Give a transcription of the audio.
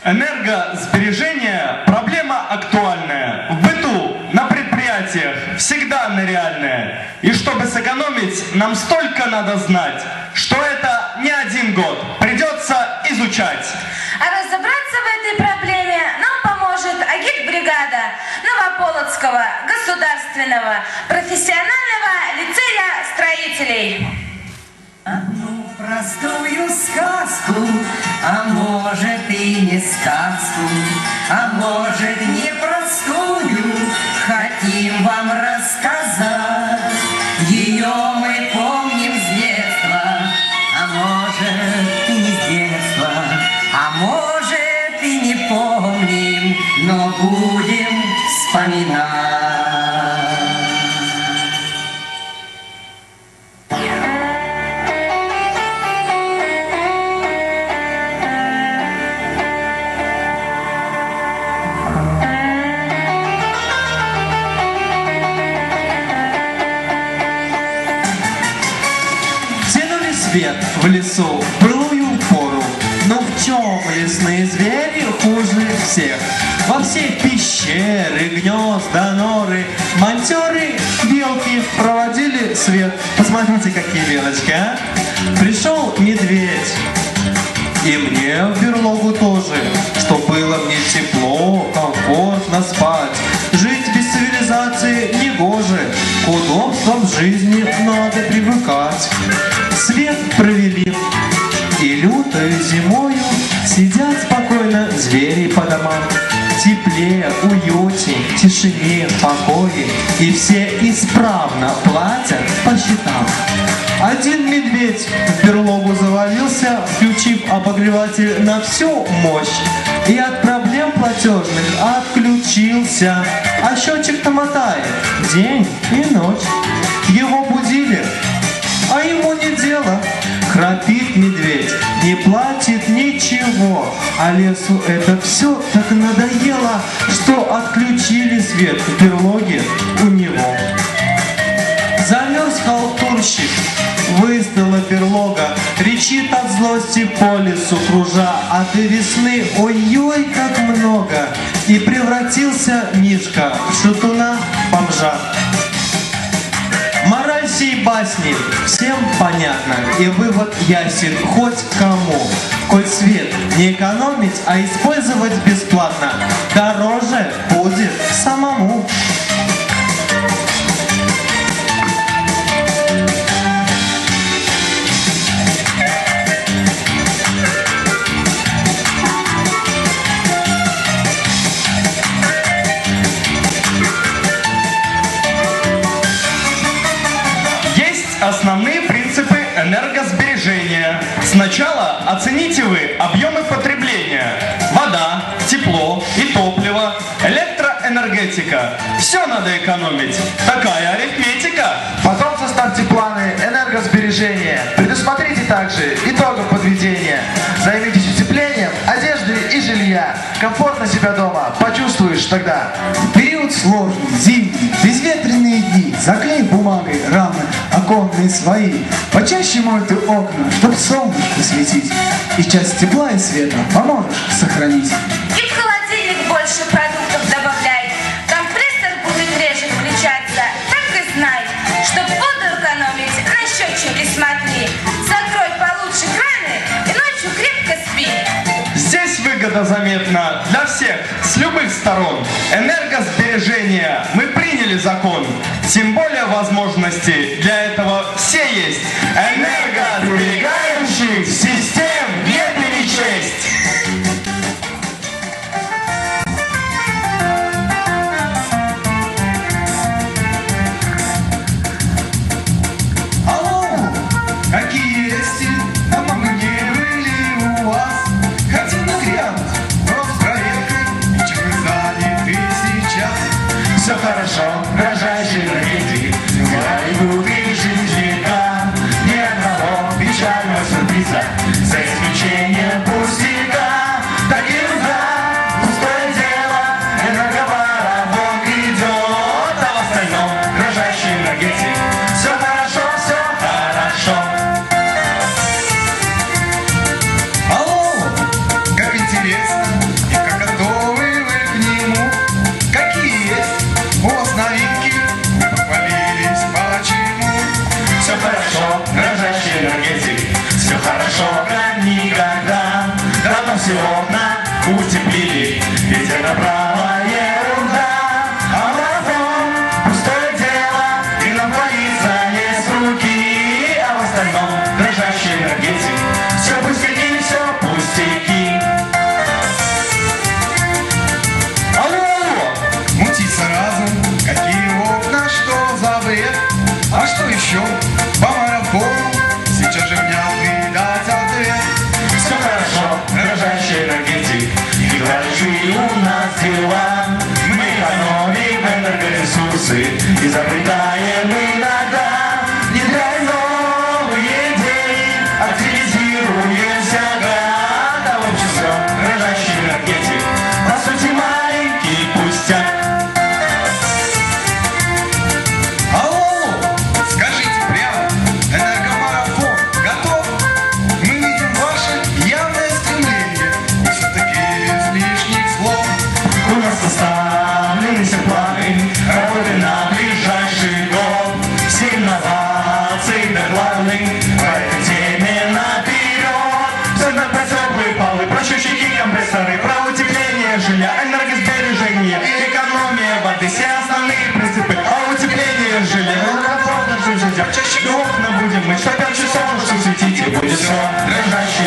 Энергосбережение – проблема актуальная. В быту, на предприятиях всегда она реальная. И чтобы сэкономить, нам столько надо знать, что это не один год. Придется изучать. А разобраться в этой проблеме нам поможет агитбригада Новополоцкого государственного профессионального лицея строителей. Одну простую сказку, а может и не сказку, а может непростую, хотим вам рассказать. Ее мы помним с детства, а может и не с детства, а может и не помним, но будем вспоминать. Свет в лесу в былую пору, но в чем лесные звери хуже всех? Во все пещеры, гнезда, норы, монтеры, белки проводили свет. Посмотрите, какие белочки, а! Пришел медведь, и мне в берлогу тоже, что было мне тепло, комфортно спать. Жить без цивилизации негоже, к удобствам жизни надо привыкать. Свет провели, и лютою зимою сидят спокойно звери по домам. Теплее, уютней, тишине, покое, и все исправно платят по счетам. Один медведь в берлогу завалился, включив обогреватель на всю мощь, и от проблем платежных отключился. А счетчик-то мотает день и ночь. Его будили, а ему не дело. Храпит медведь, не платит ничего, а лесу это все так надоело, что отключили свет в берлоге у него. Замерз халтурщик, выстыла берлога, кричит от злости по лесу кружа, а ты весны ой-ой как много, и превратился Мишка в шатуна-бомжа. Мораль сей басни всем понятна, и вывод ясен хоть кому. Коль свет не экономить, а использовать бесплатно, дороже будет самому. Основные принципы энергосбережения. Сначала оцените вы объемы потребления. Вода, тепло и топливо, электроэнергетика. Все надо экономить. Такая арифметика. Потом составьте планы энергосбережения. Предусмотрите также итогов подведения. Займитесь утеплением одежды и жилья. Комфортно себя дома почувствуешь тогда. В период сложный, зимний, безветренные дни заклей бумагой рамы оконные свои. Почаще мой ты окна, чтоб солнышко светить. И часть тепла и света поможешь сохранить. И в холодильник больше продуктов добавляй. Компрессор будет реже включаться. Так и знай, чтоб воду экономить, на счетчике смотри. Закрой получше краны и ночью крепко спи. Здесь выгода заметна для всех, с любых сторон. Энергосбережение мы приняли закон. Тем более возможности для этого все есть. Энергосберегающих систем не перечесть. Алло, какие есть дома мне были у вас? Хотим на гряд, проектом, чем вы заняты сейчас. Все хорошо, дрожащие леди, идут и жизнь века. Ни одного печального сюрприза, за исключением хорошо, как никогда. Давно все окна утеплили, ведь это правая ерунда. А марафон пустое дело, и нам боится не с руки. А в остальном дрожащий энергетик, все пустяки, все пустяки. Алло! Мутится разум, какие окна, что за бред? А что еще? По марафону сейчас же внятный дать ответ. Все хорошо, дрожащий энергетик, и большие у нас дела. Мы экономим энергоресурсы, изобретаем иногда. Внедряем новые идеи, активизируемся гад. А в общем все, дрожащий энергетик, по сути маленький пустяк. Алло, скажите прямо, энергомарафон готов? Мы видим ваше явное стремление, и все-таки без лишних слов. У нас составлены все планы работы на ближайший год. Все инновации докладны по этой теме наперед. Все на про теплые полы, про счетчики, компрессоры, про утепление жилья, энергосбережение, экономия воды, все основные принципы. А утепление жилья, комфортно жить, чаще окна будем мы, что 5 часов, что светите, будет все дрожащий